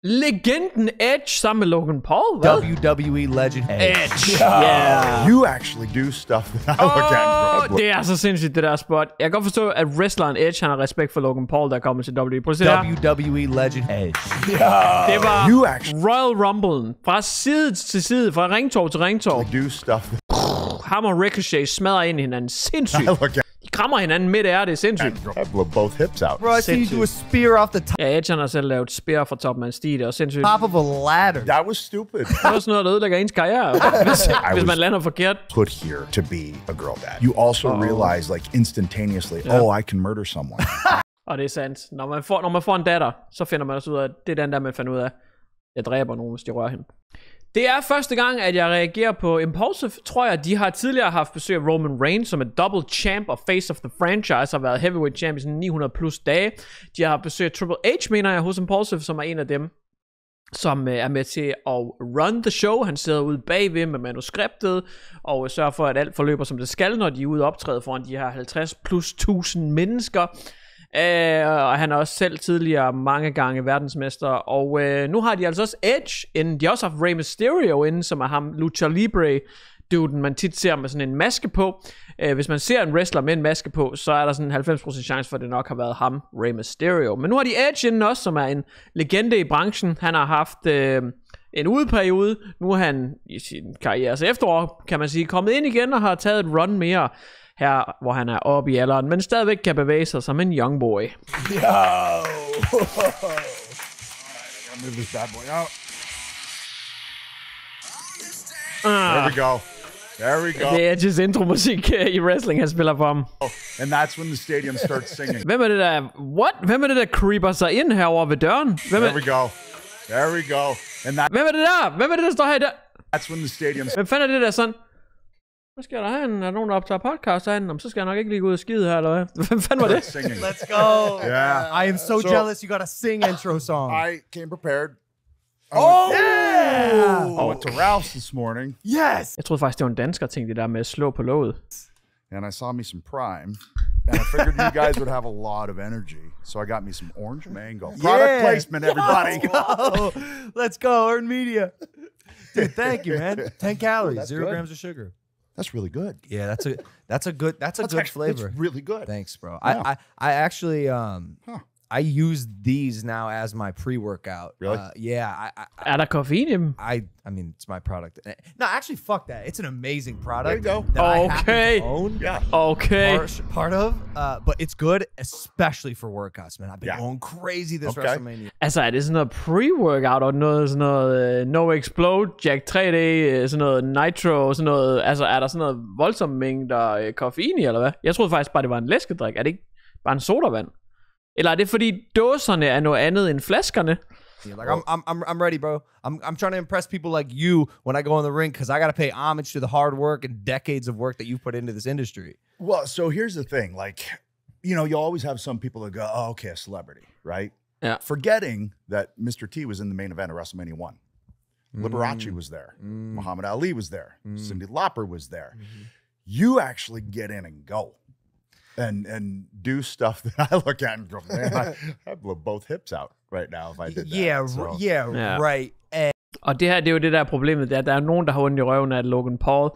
legenden Edge sammen med Logan Paul, hvad? WWE legend Edge. Yeah. You actually do stuff that I look at. Det er så sindssygt, det der spot. Jeg kan godt forstå, at wrestleren Edge, han har respekt for Logan Paul, der kommer til WWE. Prøv at se der. WWE legend Edge. Det var Royal Rumblen. Fra side til side, fra ringtov til ringtov. Do stuff Ham og Ricochet smadrer ind i hinanden. Sindssygt. De krammer hinanden midt af det. Er sindssygt. I blow both hips out. Bro, I see you do a spear off the top. Ja, Edge har selv lavet spear fra toppen af en stige. Det er sindssygt. Top of a ladder. That was stupid. Det er også noget, der ødelægger ens karriere, hvis man lander forkert. Put here to be a girl dad. You also realize like instantaneously, I can murder someone. Og det er sandt. Når man får en datter, så finder man også ud af, at det er den der, man finder ud af. Jeg dræber nogen, hvis de rører hende. Det er første gang, at jeg reagerer på Impulsive, tror jeg. De har tidligere haft besøg af Roman Reigns, som er double champ og face of the franchise, har været heavyweight champ i sådan 900 plus dage. De har haft besøg af Triple H, mener jeg, hos Impulsive, som er en af dem, som er med til at run the show. Han sidder ude bagved med manuskriptet og sørger for, at alt forløber, som det skal, når de er ude og optræde foran de her 50 plus 1000 mennesker. Og han er også selv tidligere mange gange verdensmester. Og nu har de altså også Edge inden. De har også haft Rey Mysterio inden, som er ham Lucha Libre duden, man tit ser med sådan en maske på. Hvis man ser en wrestler med en maske på, så er der sådan en 90% chance for, at det nok har været ham, Rey Mysterio. Men nu har de Edge inden også, som er en legende i branchen. Han har haft en udeperiode. Nu er han i sin karrieres efterår, kan man sige, kommet ind igen og har taget et run mere her, hvor han er oppe i alderen, men stadigvæk kan bevæge sig som en young boy. Yo! Alright, I gotta move this bad boy out. There we go. There we go. Det er Edges intromusik i wrestling, han spiller for ham. And that's when the stadium starts singing. Hvem er det der? What? Hvem er det der creeper sig ind herover ved døren? There we go. There we go. And that. Hvem er det der? Hvem er det der står her der? That's when the stadium. Hvem fanden er det der sådan? Hvad sker der herinde? Er der nogen, der optager podcast herinde? Så skal jeg nok ikke lige gå ud og skide her, eller hvad? Hvem fanden var det? Let's go. Yeah. I am so jealous you got a sing intro song. I came prepared. Yeah! I went to Ralph's this morning. Yes! Jeg troede faktisk, det var en dansker ting, det der med at slå på låget. And I saw me some Prime. And I figured you guys would have a lot of energy. So I got me some orange mango. Product placement, everybody. Let's go, earn media. Dude, thank you, man. 10 calories, 0 grams of sugar. That's really good. Yeah, that's a good flavor. It's really good. Thanks, bro. Yeah. I actually I use these now as my pre-workout. Really? Yeah. Er der koffein i dem? I mean, it's my product. No, actually, fuck that. It's an amazing product. There you go. That I happen to own. Yeah. Okay. Part of. But it's good, especially for workouts, man. I've been going crazy this WrestleMania. Altså, er det sådan noget pre-workout og noget sådan noget No Explode, Jack 3D, sådan noget Nitro, sådan noget, altså er der sådan noget voldsomme mængder koffein i, eller hvad? Jeg troede faktisk bare, det var en læskedrik. Er det ikke bare en sodavand? Eller er det fordi dåserne er noget andet end flaskerne? Yeah, like I'm ready, bro. I'm trying to impress people like you when I go in the ring because I got to pay homage to the hard work and decades of work that you put into this industry. Well, so here's the thing. Like, you know, you always have some people that go, oh, okay, a celebrity, right? Yeah. Forgetting that Mr. T was in the main event of WrestleMania 1. Liberace was there. Muhammad Ali was there. Cyndi Lauper was there. You actually get in and go. And do stuff that I look at and go, man, I'd blow both hips out right now if I did that. Yeah, right. Og det her, det er jo det der problemet, der er nogen, der har ondt i røven af Logan Paul.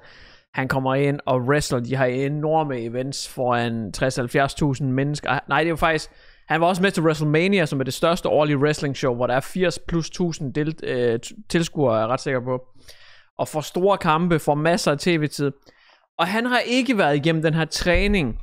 Han kommer ind og wrestler, de har enorme events foran 60-70.000 mennesker. Nej, det er jo faktisk, han var også med til WrestleMania, som er det største årlige wrestling show, hvor der er 80 plus 1000 tilskuere, er jeg ret sikker på. Og får store kampe, får masser af tv-tid. Og han har ikke været igennem den her træning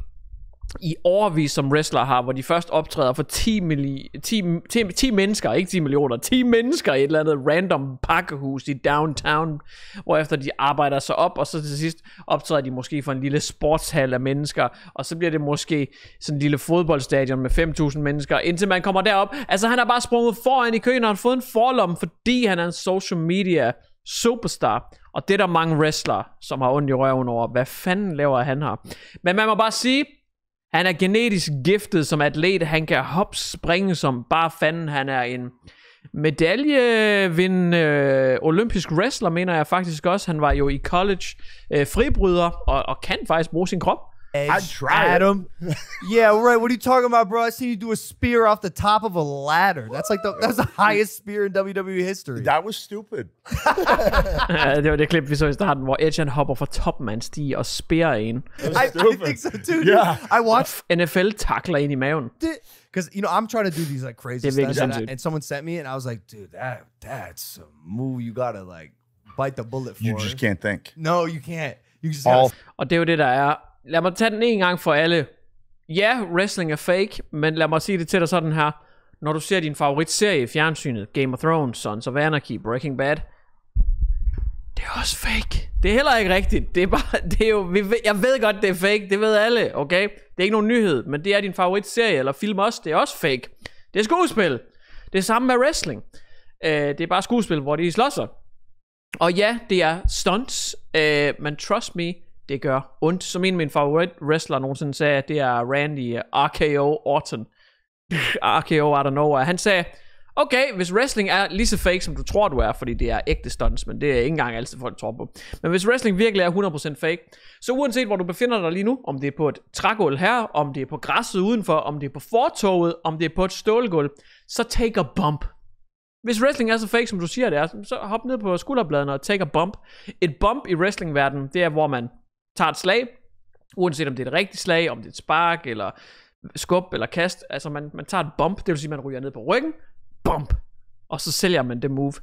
i årevis som wrestler har, hvor de først optræder for 10 mennesker, ikke 10 millioner, 10 mennesker i et eller andet random pakkehus i downtown, hvorefter de arbejder sig op, og så til sidst optræder de måske for en lille sportshal af mennesker, og så bliver det måske sådan en lille fodboldstadion med 5.000 mennesker, indtil man kommer derop. Altså han har bare sprunget foran i køen, og han har fået en forlomme, fordi han er en social media superstar, og det er der mange wrestlere, som har ondt i røven over, hvad fanden laver han her. Men man må bare sige, han er genetisk giftet som atlet. Han kan hoppe, springe som bare fanden. Han er en medaljevindende olympisk wrestler, mener jeg faktisk også. Han var jo i college fribryder og kan faktisk bruge sin krop. I'd try Adam. Yeah, right. What are you talking about, bro? I seen you do a spear off the top of a ladder. That's like that's the highest spear in WWE history. That was stupid. Det var det klip, vi så i starten, hvor Edge han hopper fra toppen af en stige og spærer en. I think so too. Dude. Yeah. I watched NFL takler ind i maven. because I'm trying to do these like crazy Det er virkelig stunts, sindssygt. and someone sent me, and I was like, dude, that's a move you gotta like bite the bullet for. You just can't think. No, you can't. You just All gotta. Og det er jo det, der er. Lad mig tage den en gang for alle. Ja, wrestling er fake, men lad mig sige det til dig sådan her. Når du ser din favoritserie i fjernsynet, Game of Thrones, Sons of Anarchy, Breaking Bad, det er også fake. Det er heller ikke rigtigt. Det er bare, det er jo, jeg ved godt, det er fake. Det ved alle, okay? Det er ikke nogen nyhed, men det er din favoritserie eller film også. Det er også fake. Det er skuespil. Det er samme med wrestling. Det er bare skuespil, hvor de slår sig. Og ja, det er stunts, men trust me, det gør ondt. Som en af mine favorit wrestler nogensinde sagde, det er Randy RKO Orton. RKO out of nowhere. Han sagde, okay, hvis wrestling er lige så fake, som du tror, du er, fordi det er ægte stunts, men det er ikke engang altid folk tror på. Men hvis wrestling virkelig er 100% fake, så uanset hvor du befinder dig lige nu, om det er på et trægulv her, om det er på græsset udenfor, om det er på fortovet, om det er på et stålgulv, så take a bump. Hvis wrestling er så fake, som du siger det er, så hop ned på skulderbladene og take a bump. Et bump i wrestlingverdenen, det er, hvor man tager et slag, uanset om det er et rigtigt slag, om det er et spark, eller skub, eller kast. Altså, man tager et bump, det vil sige, at man ryger ned på ryggen, bump, og så sælger man det move.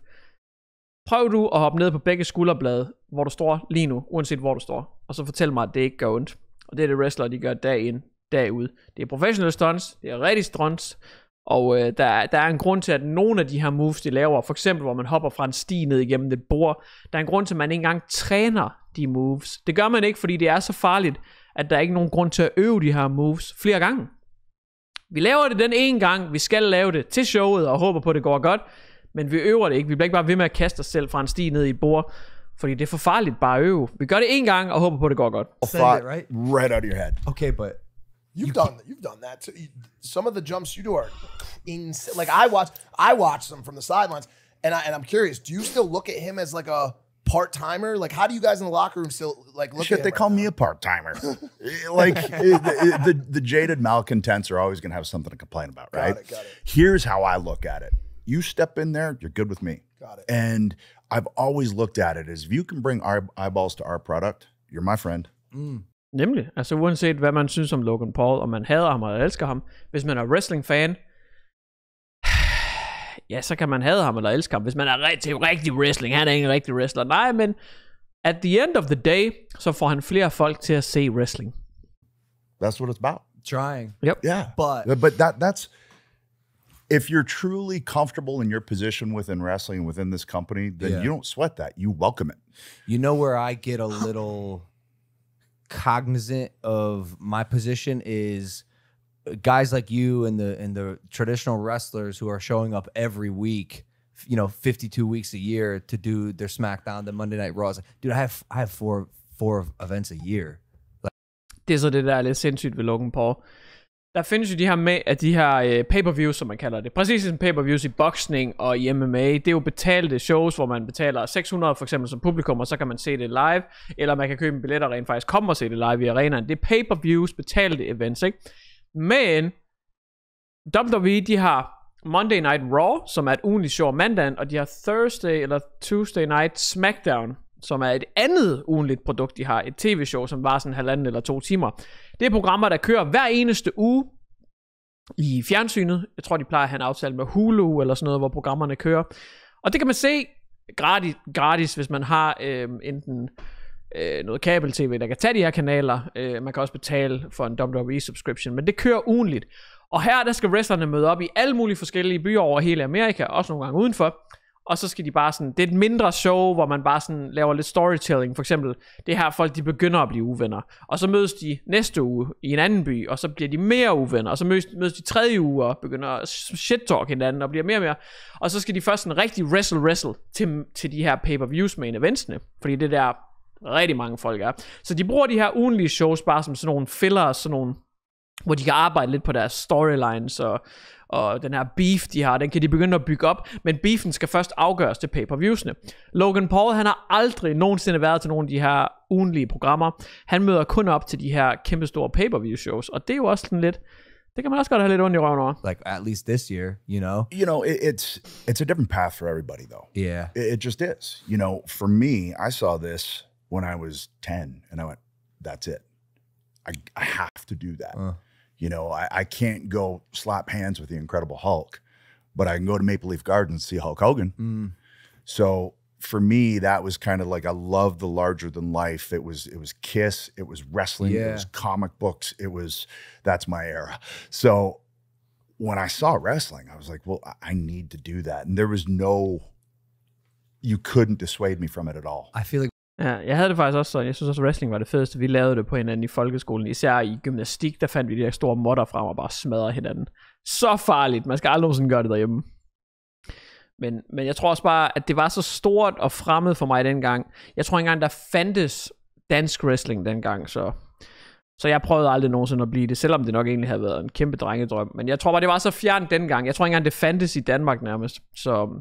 Prøv du at hoppe ned på begge skulderblade, hvor du står lige nu, uanset hvor du står, og så fortæl mig, at det ikke gør ondt. Og det er det wrestlere, de gør dag ind, dag ud. Det er professional stunts, det er rigtig stunts, og der er en grund til, at nogle af de her moves, de laver, for eksempel hvor man hopper fra en sti ned igennem et bord, der er en grund til, at man ikke engang træner de moves. Det gør man ikke, fordi det er så farligt, at der er ikke nogen grund til at øve de her moves flere gange. Vi laver det den ene gang, vi skal lave det til showet og håber på, at det går godt, men vi øver det ikke. Vi bliver ikke bare ved med at kaste os selv fra en sti ned i et bord, fordi det er for farligt bare at øve. Vi gør det en gang og håber på, at det går godt. Right out of your head. Okay, but You've done that too. Some of the jumps you do are insane. Like I watch them from the sidelines, and I'm curious. Do you still look at him as like a part-timer? Like, how do you guys in the locker room still like look at him? They call me a part-timer. Like the jaded malcontents are always going to have something to complain about, right? Got it. Here's how I look at it. You step in there, you're good with me. Got it. And I've always looked at it as if you can bring our eyeballs to our product, you're my friend. Nemlig, altså uanset hvad man synes om Logan Paul, om man hader ham eller elsker ham, hvis man er wrestling-fan, ja, så kan man hade ham eller elske ham. Hvis man er rigtig wrestling, han er ikke en rigtig wrestler. Nej, men at the end of the day, så får han flere folk til at se wrestling. That's what it's about. trying. Yep. Yeah. But that's if you're truly comfortable in your position within wrestling, within this company, then you don't sweat that. You welcome it. You know where I get a little cognizant of my position is guys like you and the traditional wrestlers who are showing up every week, 52 weeks a year to do their SmackDown, the Monday Night Raws. Dude, I have four events a year. Det er så det, der er lidt sindssygt ved Logan Paul. Der findes jo de her pay-per-views, som man kalder det. Præcis som pay-per-views i boksning og i MMA. Det er jo betalte shows, hvor man betaler 600 for eksempel som publikum, og så kan man se det live. Eller man kan købe en billet og rent faktisk komme og se det live i arenaen. Det er pay-per-views, betalte events, ikke? Men WWE, de har Monday Night Raw, som er et ugenligt show om mandagen, og de har Thursday eller Tuesday Night SmackDown, som er et andet ugenligt produkt, de har. Et tv-show, som var sådan 1,5 eller 2 timer. Det er programmer, der kører hver eneste uge i fjernsynet. Jeg tror, de plejer at have en aftale med Hulu eller sådan noget, hvor programmerne kører. Og det kan man se gratis hvis man har enten noget kabel-tv, der kan tage de her kanaler. Man kan også betale for en WWE-subscription, men det kører ugenligt. Og her, der skal wrestlerne møde op i alle mulige forskellige byer over hele Amerika, også nogle gange udenfor. Og så skal de bare sådan, det er et mindre show, hvor man bare sådan laver lidt storytelling. For eksempel, det her folk, de begynder at blive uvenner. Og så mødes de næste uge i en anden by, og så bliver de mere uvenner. Og så mødes de tredje uge og begynder at shit-talk hinanden og bliver mere og mere. Og så skal de først sådan rigtig wrestle til de her pay-per-views med eventsene. Fordi det der rigtig mange folk er. Så de bruger de her ugenlige shows bare som sådan nogle fillers, sådan nogle, hvor de kan arbejde lidt på deres storylines og den her beef, de har, den kan de begynde at bygge op, men beefen skal først afgøres til pay-per-viewsene. Logan Paul, han har aldrig nogensinde været til nogle af de her ugenlige programmer. Han møder kun op til de her kæmpestore pay-per-view shows, og det er jo også sådan lidt, det kan man også godt have lidt ondt i røven over. Like at least this year, you know. It's a different path for everybody, though. Yeah, it just is. You know, for me, I saw this when I was 10, and I went, "That's it. I have to do that." You know, I can't go slap hands with the Incredible Hulk, but I can go to Maple Leaf Gardens and see Hulk Hogan. So for me, that was kind of like, I loved the larger than life. It was Kiss, it was wrestling, it was comic books, that's my era. So when I saw wrestling, I was like, well, I need to do that. And there was you couldn't dissuade me from it at all. I feel like Ja, jeg havde det faktisk også sådan. Jeg synes også, at wrestling var det fedeste. Vi lavede det på hinanden i folkeskolen. Især i gymnastik, der fandt vi de der store modder frem og bare smadrede hinanden. Så farligt. Man skal aldrig nogensinde gøre det derhjemme. Men jeg tror også bare, at det var så stort og fremmed for mig dengang. Jeg tror ikke engang, der fandtes dansk wrestling dengang, så jeg prøvede aldrig nogensinde at blive det, selvom det nok egentlig havde været en kæmpe drengedrøm. Men jeg tror bare, det var så fjernt dengang. Jeg tror ikke engang, det fandtes i Danmark nærmest. Så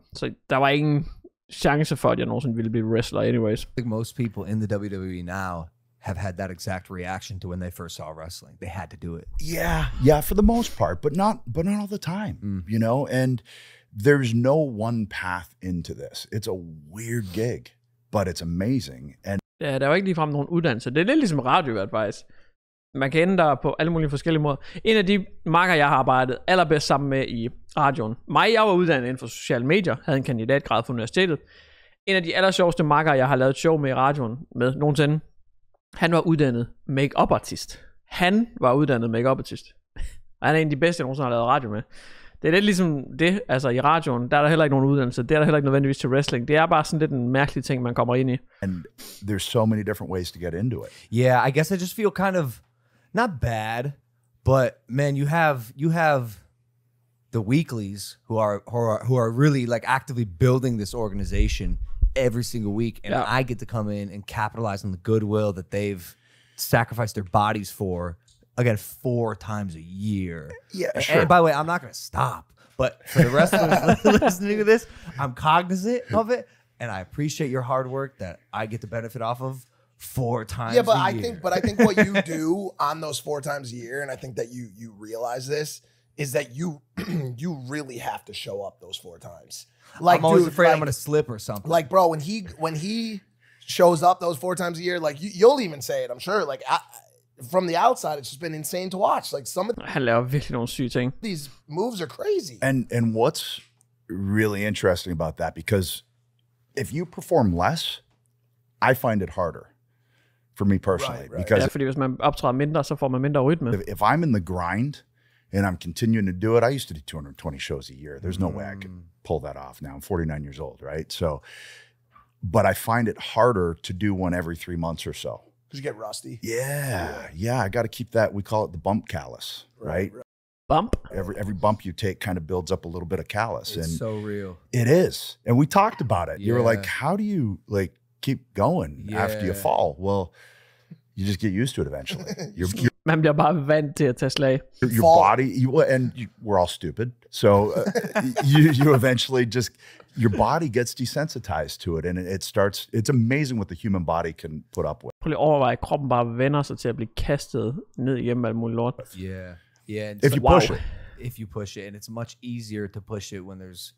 der var ingen chance for, at jeg nogensinde ville blive wrestler anyways. I think most people in the WWE now have had that exact reaction to when they first saw wrestling. They had to do it. Yeah, for the most part, but not all the time, you know, and there's no one path into this. It's a weird gig, but it's amazing. And ja, der er jo ikke ligefrem nogen uddannelse. Det er lidt ligesom radioadvice. Man kan ende der på alle mulige forskellige måder. En af de marker, jeg har arbejdet allerbedst sammen med i radioen. Jeg var uddannet inden for sociale medier, havde en kandidatgrad fra universitetet. En af de allersjoveste marker, jeg har lavet et show med i radioen med nogensinde, han var uddannet make-up artist. Han var uddannet make-up artist. Og han er en af de bedste, jeg nogensinde har lavet radio med. Det er lidt ligesom det, altså i radioen, der er der heller ikke nogen uddannelse, det er der heller ikke nødvendigvis til wrestling. Det er bare sådan lidt en mærkelig ting, man kommer ind i. And there's so many different ways to get into it. Yeah, I guess I just feel kind of not bad, but man, you have the weeklies who are really like actively building this organization every single week, and I get to come in and capitalize on the goodwill that they've sacrificed their bodies for. Again, 4 times a year. Yeah, sure. And by the way, I'm not going to stop. But for the rest of us listening to this, I'm cognizant of it, and I appreciate your hard work that I get to benefit off of 4 times. Yeah, but a I year. think what you do on those 4 times a year, and I think that you realize this, is that you really have to show up those 4 times. Like, I'm always dude, afraid like, I'm going to slip or something. Like, bro, when he shows up those 4 times a year, like you'll even say it, I'm sure. Like, from the outside, it's just been insane to watch. Like some of Han laver virkelig nogle syge ting. these moves are crazy. And what's really interesting about that, because if you perform less, I find it harder for me personally. Right. Ja, Because fordi hvis man optræder mindre, så får man mindre rytme. if I'm in the grind and I'm continuing to do it, I used to do 220 shows a year. There's no way I could pull that off now. I'm 49 years old, right? So, but I find it harder to do one every 3 months or so. Because you get rusty. Yeah. I got to keep that. We call it the bump callus, right? Bump? Every bump you take kind of builds up a little bit of callus. It's and so real. it is. And we talked about it. You were like, Yeah. how do you like keep going after you fall? Well, you just get used to it eventually. Man bliver bare vant til at tage slag. Your body, we're all stupid. So you eventually just, your body gets desensitized to it, and it's amazing what the human body can put up with. Prøv lige at overveje, at kroppen bare vender sig til at blive kastet ned igennem alt muligt lort. Yeah. And If you push it. If you push it, and it's much easier to push it when there's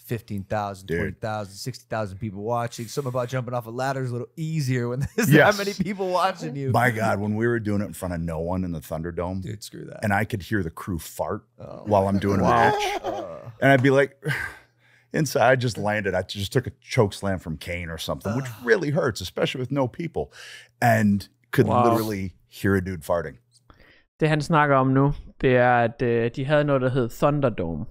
15,000, Dude. 20,000, 60,000 people watching. Something about jumping off a ladder is a little easier when there's Yes. that many people watching you. My God, when we were doing it in front of no one in the Thunderdome, Dude, screw that. and I could hear the crew fart while I'm doing a match, and I'd be like, inside, I just landed. I just took a choke slam from Kane or something, which really hurts, especially with no people, and could literally hear a dude farting. Det han snakker om nu, det er, at de havde noget, der hed Thunderdome.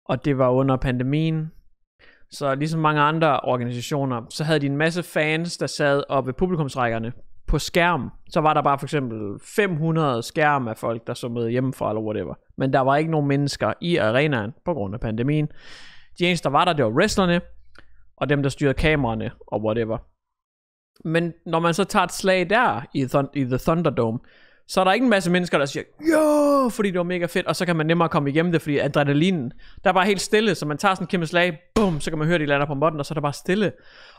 Og det var under pandemien. Så ligesom mange andre organisationer, så havde de en masse fans, der sad oppe ved publikumsrækkerne på skærm. Så var der bare for eksempel 500 skærm af folk, der så med hjemmefra eller whatever. Men der var ikke nogen mennesker i arenaen på grund af pandemien. De eneste, der var der, det var wrestlerne, og dem, der styrede kameraerne og whatever. Men når man så tager et slag der i The Thunderdome, så er der ikke en masse mennesker, der siger, jo, fordi det var mega fedt, og så kan man nemmere komme igennem det, fordi adrenalinen, der er bare helt stille, så man tager sådan en kæmpe slag, bum, så kan man høre, de lander på måtten, og så er der bare stille.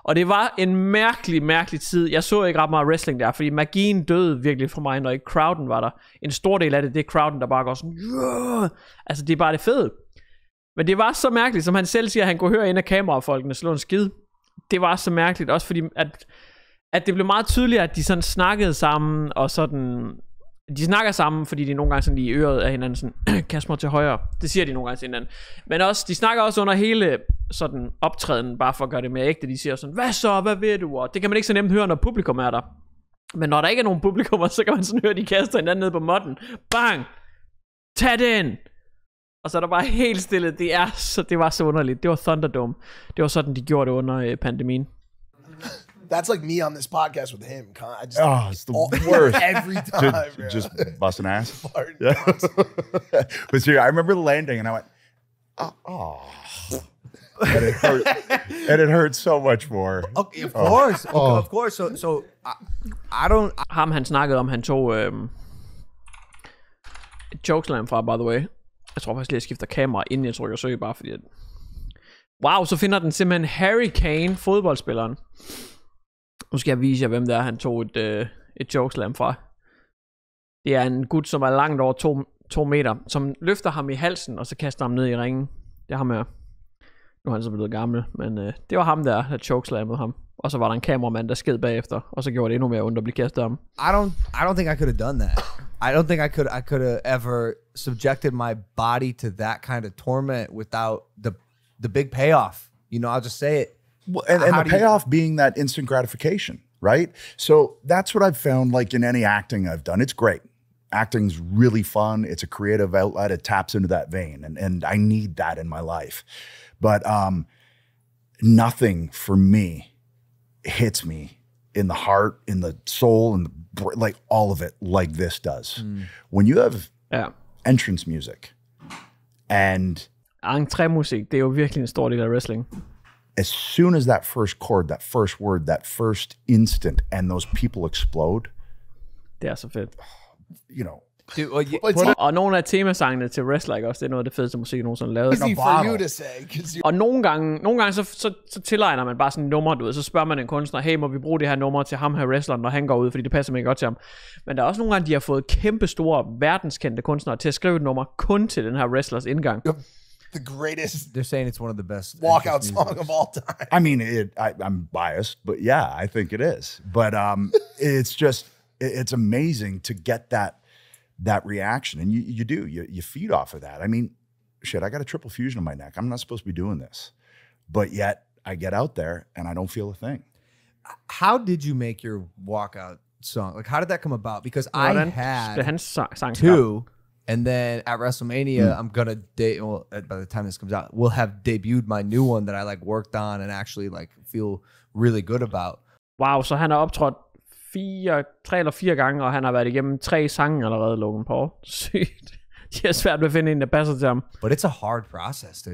Og det var en mærkelig tid. Jeg så ikke ret meget wrestling der, fordi magien døde virkelig for mig, når ikke crowden var der. En stor del af det er crowden, der bare går sådan, yeah! Altså det er bare det fede. Men det var så mærkeligt, som han selv siger, at han kunne høre ind af kamerafolkene slå en skid. Det var så mærkeligt, også fordi, at det blev meget tydeligt, at de sådan snakkede sammen, og sådan... De snakker sammen, fordi de nogle gange sådan i øret af hinanden sådan, kast mig til højre. Det siger de nogle gange til hinanden. Men også, de snakker også under hele sådan optræden, bare for at gøre det mere ægte. De siger sådan, hvad så, hvad ved du? Og det kan man ikke så nemt høre, når publikum er der. Men når der ikke er nogen publikummer, så kan man sådan høre, de kaster hinanden ned på måtten. Bang! Tag den! Og så er der bare helt stille. Det var så underligt. Det var Thunderdome. Det var sådan, de gjorde det under pandemien. That's like me on this podcast with him. It's the worst. Every time. Just busting ass. Yeah. But see, I remember landing and I went, oh. And it hurt. And it hurt so much more. Okay, of course. Oh. Of course. So I don't... Ham han snakkede om, han tog et chokeslam fra, by the way. Jeg tror faktisk lige, jeg skifter kamera, inden jeg trykker søg, bare fordi at... Wow, så finder den simpelthen Harry Kane, fodboldspilleren. Nu skal jeg vise jer, hvem det er, han tog et chokeslam fra. Det er en gut, som er langt over 2 meter, som løfter ham i halsen, og så kaster ham ned i ringen. Det er ham her. Nu er han så blevet gammel, men det var ham der chokeslammede ham. Og så var der en kameramand, der sked bagefter, og så gjorde det endnu mere ondt at blive kastet af ham. I don't think I could have done that. I don't think I could have ever subjected my body to that kind of torment without the big payoff. You know, I'll just say it. Well, and the payoff being that instant gratification, right? So that's what I've found, like in any acting I've done. It's great. Acting's really fun. It's a creative outlet. It taps into that vein. And I need that in my life. But nothing for me hits me in the heart, in the soul, in the like all of it like this does. When you have entrance music and entrémusik, det er jo virkelig en stor del af wrestling. As soon as that first chord, that first word, that first instant, and those people explode. Det er så fedt. You know. Og nogle af temasangene til wrestling også, det er noget af det fedeste musik, jeg nogensinde lavede. Easy for you to say. Og nogle gange så tilegner man bare sådan en nummer, du ved, så spørger man en kunstner, hey, må vi bruge det her nummer til ham her wrestleren, når han går ud, fordi det passer mig godt til ham. Men der er også nogle gange, de har fået kæmpe store, verdenskendte kunstnere til at skrive et nummer kun til den her wrestlers indgang. The greatest. They're saying it's one of the best walkout song of all time. I mean, I'm biased, but yeah, I think it is. But it's just, it's amazing to get that reaction, and you feed off of that. I mean, shit, I got a triple fusion on my neck. I'm not supposed to be doing this, but yet I get out there and I don't feel a thing. How did you make your walkout song? Like, how did that come about? Because I had two. And then at WrestleMania, I'm gonna by the time this comes out, we'll have debuted my new one that I like worked on and actually like feel really good about. Wow, så han har optrådt 3 eller 4 gange, og han har været igennem 3 sange allerede, Logan Paul. Sygt. Det er svært at finde en, der passer til ham. But it's a hard process to...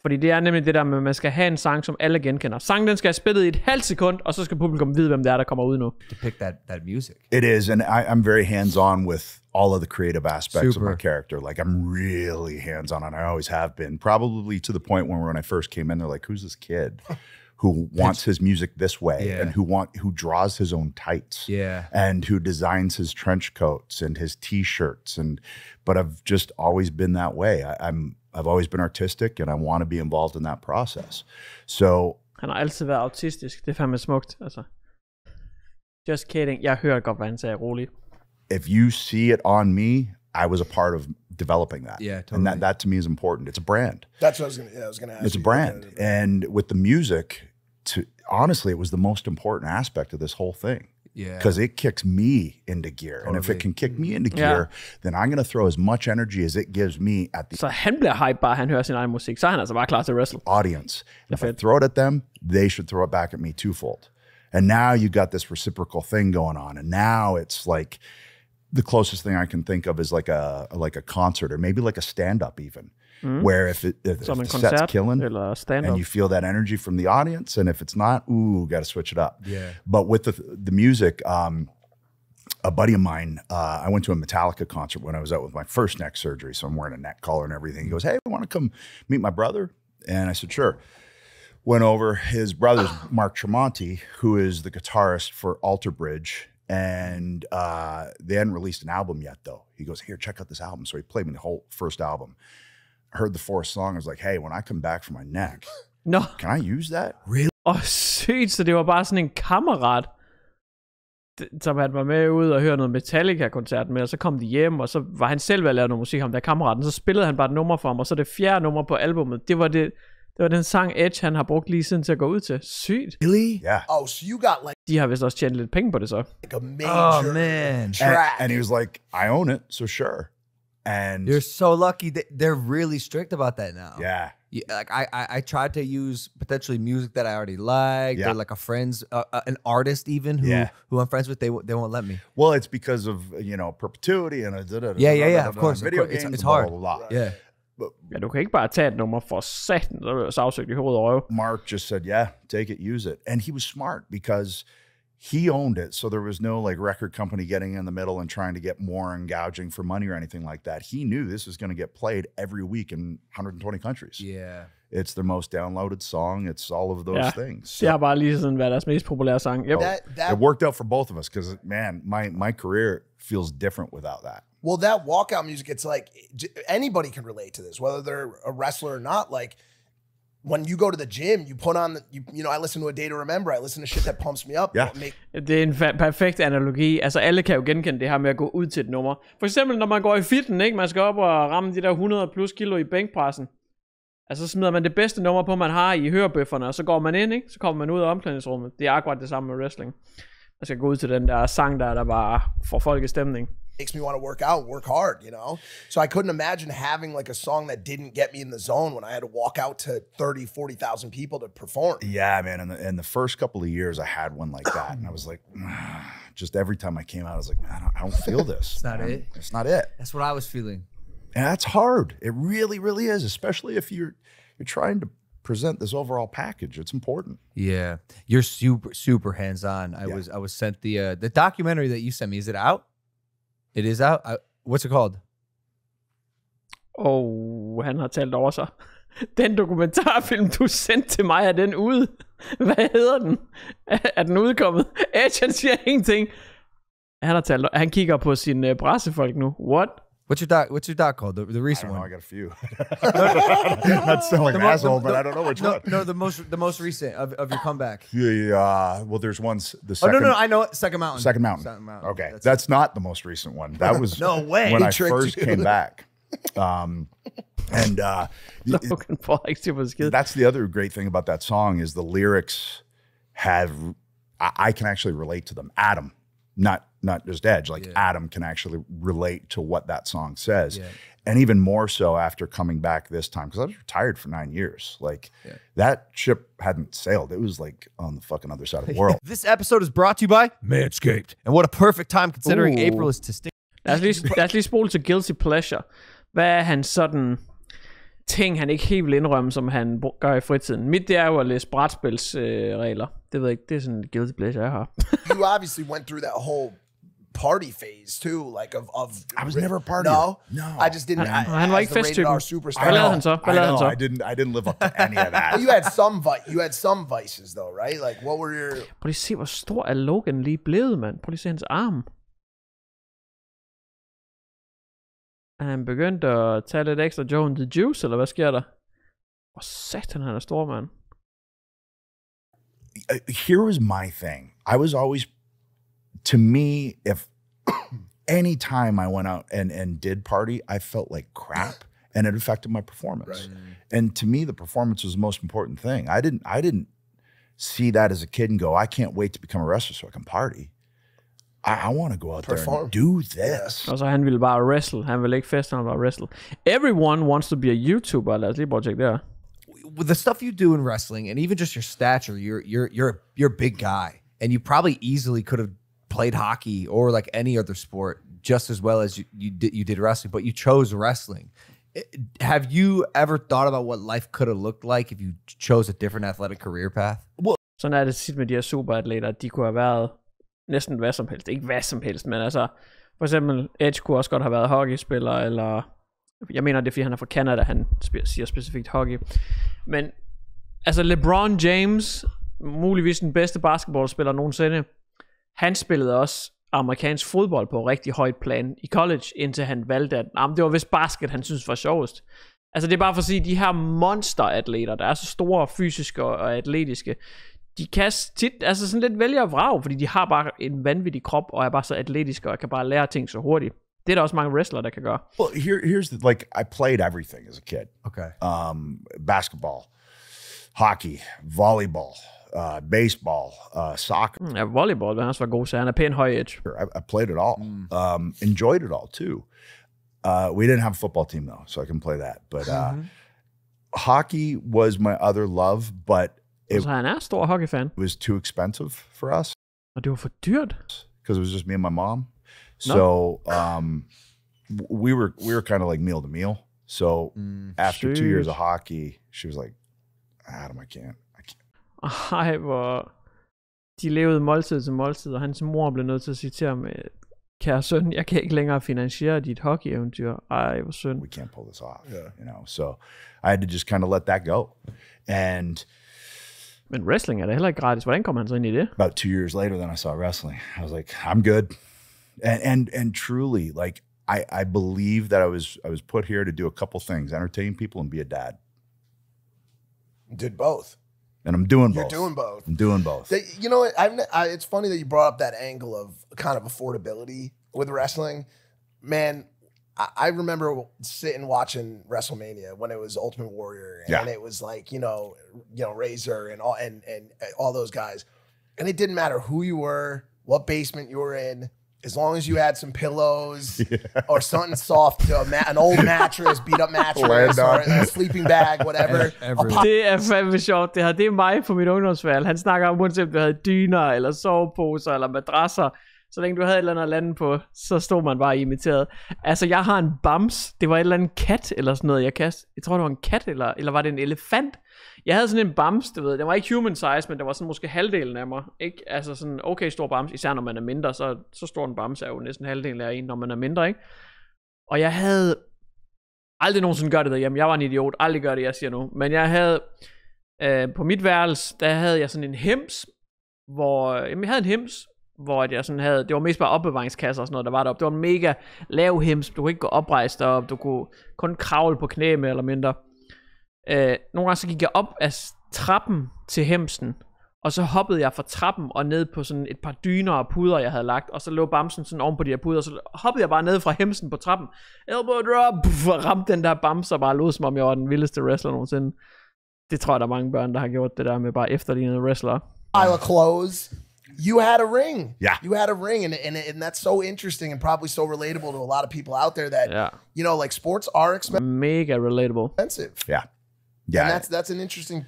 Fordi det er nemlig det der med, at man skal have en sang, som alle genkender. Sangen, den skal have spillet i et halvt sekund, og så skal publikum vide, hvem det er, der kommer ud nu. To pick that music. It is, and I'm very hands-on with all of the creative aspects of my character. Like, I'm really hands-on, and I always have been. Probably to the point when I first came in, they're like, who's this kid who wants his music this way, and who draws his own tights, and who designs his trench coats and his T-shirts, but I've just always been that way. I've always been artistic, and I want to be involved in that process. So han har altid været autistisk. Det er fandme smukt, altså. Just kidding. Jeg hører godt, hvad han sagde, roligt. If you see it on me, I was a part of developing that. Yeah, totally. And that to me is important. It's a brand. That's what I was going to ask. It's a brand. And with the music, honestly, it was the most important aspect of this whole thing. Yeah. Because it kicks me into gear. Totally. And if it can kick me into gear, then I'm going to throw as much energy as it gives me at the... Så han bliver hype bare, han hører sin egen musik. Så er han altså bare klar til at wrestle. Audience. If I throw it at them, they should throw it back at me twofold. And now you got this reciprocal thing going on. And now it's like... The closest thing I can think of is like a concert, or maybe like a stand-up even. Where if the set's killing and you feel that energy from the audience, and if it's not, got to switch it up. Yeah. But with the music, a buddy of mine, I went to a Metallica concert when I was out with my first neck surgery. So I'm wearing a neck collar and everything. He goes, hey, want to come meet my brother? And I said, sure. Went over. His brother's Mark Tremonti, who is the guitarist for Alter Bridge. And they hadn't released an album yet, though. He goes, here, check out this album. So he played me the whole first album. I heard the fourth song. I was like, hey, when I come back for my neck, can I use that? Really? Sygt, så det var bare sådan en kammerat, som han var med ud og høre noget Metallica-koncert med, og så kom de hjem, og så var han selv ved at lave noget musik, ham der kammeraten, så spillede han bare et nummer for ham, og så det fjerde nummer på albumet, det var den sang Edge, han har brugt lige siden til at gå ud til. Sygt. Really? Yeah. Oh, so you got like De har vist også tjent lidt penge på det så. a major man. track. And he was like, I own it, so sure. And You're so lucky. They're really strict about that now. yeah. Like I tried to use potentially music that I already liked, Yeah. or like a friend's, an artist even who I'm friends with. They won't let me. Well, it's because of, perpetuity and Yeah, of course. Video It's games, hard. blah, blah, blah. Yeah. Ja, du kan ikke bare tage et nummer for satan, så er det sagsøgt i hovedet og røv. Mark just said, yeah, take it, use it. And he was smart because he owned it. So there was no like record company getting in the middle and trying to get more and gouging for money or anything like that. He knew this was going to get played every week in 120 countries. Yeah. It's their most downloaded song. It's all of those things. Det har bare lige sådan været deres mest populære sang. Yep. It worked out for both of us because, man, my career feels different without that. Well, that walkout music, it's like anybody can relate to this, whether they're a wrestler or not. Like when you go to the gym, you put on, I listen to A Day to Remember. I listen to shit that pumps me up. Yeah. Det er en perfekt analogi. Altså alle kan jo genkende det her med at gå ud til et nummer. For eksempel når man går i fitness, ikke? Man skal op og ramme de der 100 plus kilo i bænkpressen. Altså så smider man det bedste nummer på, man har i hørebøfferne, og så går man ind, ikke? Så kommer man ud af omklædningsrummet. Det er akkurat det samme med wrestling. Man skal gå ud til den der sang, der bare får folk i stemning. Makes me want to work out, work hard, So I couldn't imagine having like a song that didn't get me in the zone when I had to walk out to 30, 40,000 people to perform. Yeah, man. In the first couple of years, I had one like that. And I was like, just every time I came out, I was like, man, I don't feel this. It's not it. It's not it. That's what I was feeling. And that's hard. It really, really is, especially if you're trying to present this overall package. It's important. Yeah. You're super hands-on. I was sent the documentary that you sent me. Is it out? It is out? What's it called? Han har talt over sig. Den dokumentarfilm, du sendte til mig, er den ude? Hvad hedder den? Er den udkommet? Edge, han siger ingenting. Han kigger på sin pressefolk nu. What? What's your doc called? The recent one. I got a few. Not sound like an asshole, but I don't know which one. No, the most recent of your comeback. Yeah. Well, there's one. The Oh second. no, I know it. Second Mountain. Second Mountain. Okay, that's not the most recent one. That was No way. when He I first came back. Logan Paul Edge. That's the other great thing about that song is the lyrics have. I can actually relate to them. Adam, not just Edge. Like Adam can actually relate to what that song says. Yeah. And even more so after coming back this time, because I was retired for 9 years. Like that ship hadn't sailed. It was like on the fucking other side of the world. This episode is brought to you by Manscaped. And what a perfect time considering April is to stick. Lad os lige spole til Guilty Pleasure. Hvad er hans sådan ting, han ikke helt vil indrømme, som han gør i fritiden? Mit, det er jo at læse brætspilsregler. Det ved jeg ikke, det er sådan en Guilty Pleasure, jeg har. You obviously went through that whole party phase too, like of I was never a partier. No, I just didn't. Han var ikke festtypen. Superstar. Hvad lavede han så? I didn't live up to any of that. You had some vices though, right? Like what were your? Prøv lige at se, hvor stor er Logan lige blevet, mand. Prøv lige at se hans arm. Er han begyndt at tage lidt ekstra Joe and the Juice, eller hvad sker der? Hvor satan, han er stor, mand. Here was my thing. I was always, to me, if any time I went out and did party, I felt like crap, and it affected my performance. Right. And to me, the performance was the most important thing. I didn't see that as a kid and go, I can't wait to become a wrestler so I can party. I want to go out there and do this. Og så han ville bare wrestle. Han ville ikke feste, han ville bare wrestle. Everyone wants to be a YouTuber. Lad os lige prøve at tjekke det her. With the stuff you do in wrestling, and even just your stature, you're a big guy, and you probably easily could have played hockey or like any other sport just as well as you did wrestling, but you chose wrestling. Have you ever thought about what life could have looked like if you chose a different athletic career path? Sådan er det tit med de her superatleter, at de kunne have været næsten hvad som helst. Ikke hvad som helst, men altså, for eksempel Edge kunne også godt have været hockeyspiller, eller jeg mener det er fordi han er fra Canada, han siger specifikt hockey. Men altså LeBron James, muligvis den bedste basketballspiller nogensinde, han spillede også amerikansk fodbold på rigtig højt plan i college, indtil han valgte, at det var vist basket, han synes var sjovest. Altså det er bare for at sige, de her monsteratleter, der er så store fysiske og atletiske, de kan tit altså sådan lidt vælge at vrage, fordi de har bare en vanvittig krop, og er bare så atletiske, og kan bare lære ting så hurtigt. Det er der også mange wrestlere, der kan gøre. Well, here's the, like, I played everything as a kid. Okay. Basketball, hockey, volleyball, baseball, soccer. Ja, volleyball vil han også være god, så han er pæn høj Edge. I played it all. Enjoyed it all too. We didn't have a football team though, so I can play that. But hockey was my other love, but så han er stor hockeyfan. it was too expensive for us. Og det var for dyrt. Because it was just me and my mom. So we were kind of like meal to meal. So after 2 years of hockey, she was like, Adam, I can't. Ej, hvor de levede måltid til måltid, og hans mor blev nødt til at sige til ham, kære søn, jeg kan ikke længere finansiere dit hockey-eventyr. Ej, hvor synd. We can't pull this off, you know. So I had to just kind of let that go. And men wrestling er da heller ikke gratis. Hvordan kom han så ind i det? about 2 years later, then I saw wrestling. I was like, I'm good. And truly, like, I believe that I was put here to do a couple things: entertain people and be a dad. Did both. And I'm doing You're both. doing both. I'm doing both. You know, it's funny that you brought up that angle of kind of affordability with wrestling. Man, I remember sitting watching WrestleMania when it was Ultimate Warrior, and it was like, you know, Razor and all those guys. And it didn't matter who you were, what basement you were in, as long as you had some pillows or something soft, an old mattress, beat up mattress, or a sleeping bag, whatever. Det er fandme sjovt. Det er mig på mit ungdomsvalg. Han snakker om, uanset om du havde dyner, eller soveposer, eller madrasser. Så længe du havde et eller andet at lande på, så stod man bare imiteret. Altså, jeg har en bams. Det var et eller andet kat, eller sådan noget, jeg kastede. Jeg tror, det var en kat, eller var det en elefant? Jeg havde sådan en bams, du ved. Den var ikke human size, men det var sådan måske halvdelen af mig. Ikke? Altså sådan okay stor bams. Især når man er mindre, så stor en bams er jo næsten halvdelen af en, når man er mindre, ikke? Og jeg havde aldrig nogensinde gør det derhjemme. Jeg var en idiot. Aldrig gør det, jeg siger nu. Men jeg havde på mit værelse, der havde jeg sådan en hems, hvor jeg sådan havde, det var mest bare opbevaringskasser og sådan noget, der var deroppe. Det var en mega lav hems, du kunne ikke gå oprejst op, du kunne kun kravle på knæ mere eller mindre. Nogle gange så gik jeg op af trappen til hemsen, og så hoppede jeg fra trappen og ned på sådan et par dyner og puder, jeg havde lagt, og så lå bamsen sådan oven på de her puder, og så hoppede jeg bare ned fra hemsen på trappen, elbow drop, og ramte den der bams, og bare lød som om jeg var den vildeste wrestler nogensinde. Det tror jeg, der er mange børn, der har gjort det der med bare efterlignende wrestler. Pile of clothes. You had a ring. Yeah. You had a ring. And that's so interesting and probably so relatable to a lot of people out there that, you know, like sports are mega relatable. expensive. Yeah. Yeah. And that's an interesting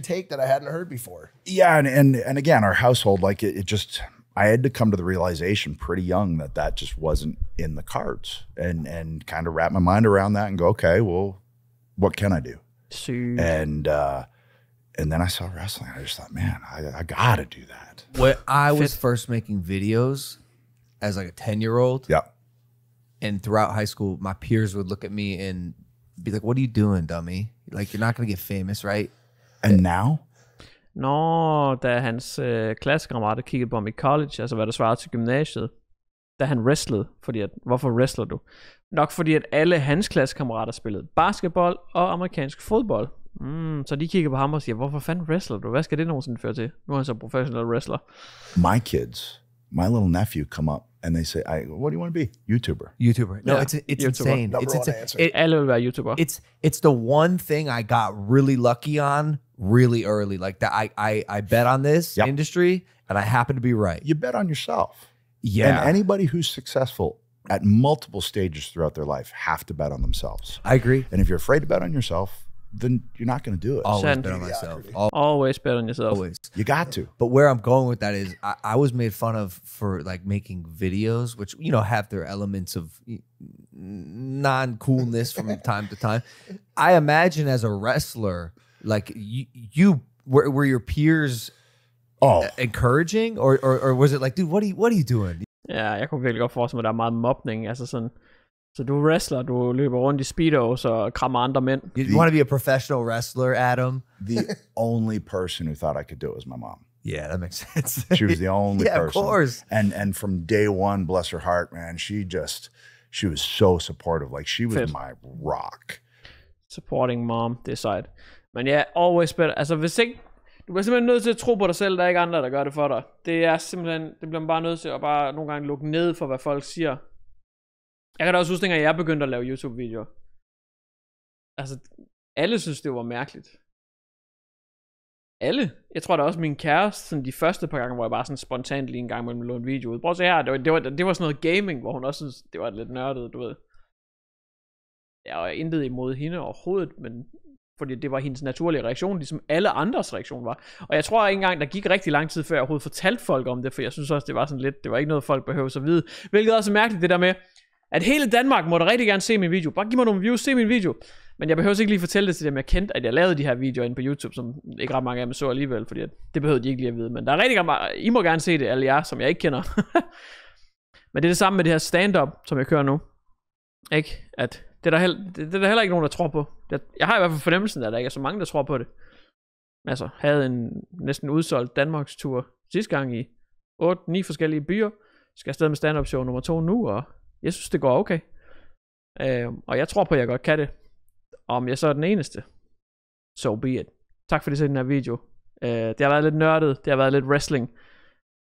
take that I hadn't heard before. Yeah. And again, our household, like it just, I had to come to the realization pretty young that just wasn't in the cards, and kind of wrap my mind around that and go, okay, well, what can I do? And then I saw wrestling. I just thought, man, I gotta do that. When I was first making videos as like a 10-year-old, and throughout high school, my peers would look at me and be like, what are you doing, dummy? Like, you're not going to get famous, right? And now? Nå, da hans klassekammerater kiggede på ham i college, altså hvad der svarede til gymnasiet, da han wrestlede, fordi at, hvorfor wrestler du? Nok fordi at alle hans klassekammerater spillede basketball og amerikansk fodbold. Så de kigger på ham og siger, hvorfor fanden wrestler du? Hvad skal det nogensinde føre til? Nu er han så professional wrestler. My kids, my little nephew come up and they say, what do you want to be? YouTuber. No, it's insane. Number one answer. Alle vil være YouTuber. It's the one thing I got really lucky on really early. Like that I bet on this industry and I happen to be right. You bet on yourself. Yeah. And anybody who's successful at multiple stages throughout their life have to bet on themselves. I agree. And if you're afraid to bet on yourself, then you're not going to do it. Always bet on myself. Always bet on yourself. Always. You got to. But where I'm going with that is I was made fun of for like making videos, which, you know, have their elements of non-coolness from time to time. I imagine as a wrestler, like you were your peers encouraging, or was it like, dude, what are you doing? Ja, jeg kunne virkelig godt forestille mig, at der er meget mobning, altså sådan, så du er wrestler, du løber rundt i speedos og krammer andre mænd. You want to be a professional wrestler, Adam? The only person who thought I could do it was my mom. Yeah, that makes sense. She was the only person. Of course. And from day one, bless her heart, man, she was so supportive. Like, she was my rock. Supporting mom, det er sejt. Men ja, always better. Altså, hvis ikke, du bliver simpelthen nødt til at tro på dig selv, der er ikke andre, der gør det for dig. Det er simpelthen, det bliver man bare nødt til at bare nogle gange lukke ned for, hvad folk siger. Jeg kan da også huske, at jeg begyndte at lave YouTube-videoer. Altså, alle synes, det var mærkeligt. Alle. Jeg tror da også min kæreste, sådan de første par gange, hvor jeg bare sådan spontant lige en gang mellem lå en video ud. Prøv at se her, det var sådan noget gaming, hvor hun også synes, det var lidt nørdet, du ved. Jeg var intet imod hende overhovedet, men fordi det var hendes naturlige reaktion, ligesom alle andres reaktion var. Og jeg tror ikke engang, der gik rigtig lang tid, før jeg overhovedet fortalte folk om det, for jeg synes også, det var sådan lidt, det var ikke noget, folk behøver at vide. Hvilket også er mærkeligt, det der med, at hele Danmark må da rigtig gerne se min video. Bare giv mig nogle views, se min video. Men jeg behøver ikke lige fortælle det til dem, jeg kendte, at jeg lavede de her videoer inde på YouTube, som ikke ret mange af dem så alligevel, fordi det behøvede de ikke lige at vide. Men der er rigtig gerne, I må gerne se det, alle jer, som jeg ikke kender. Men det er det samme med det her stand-up, som jeg kører nu. Ikke? At det er der heller ikke nogen, der tror på. Jeg har i hvert fald fornemmelsen, at der ikke er så mange, der tror på det. Altså, havde en næsten udsolgt Danmarks tur sidste gang i 8-9 forskellige byer. Skal afsted med stand-up show nummer 2 nu, og jeg synes, det går okay. Og jeg tror på, at jeg godt kan det. Om jeg så er den eneste, so be it. Tak for det til den her video. Det har været lidt nørdet, det har været lidt wrestling,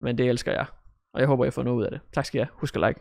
men det elsker jeg. Og jeg håber, jeg får noget ud af det. Tak skal I have. Husk at like.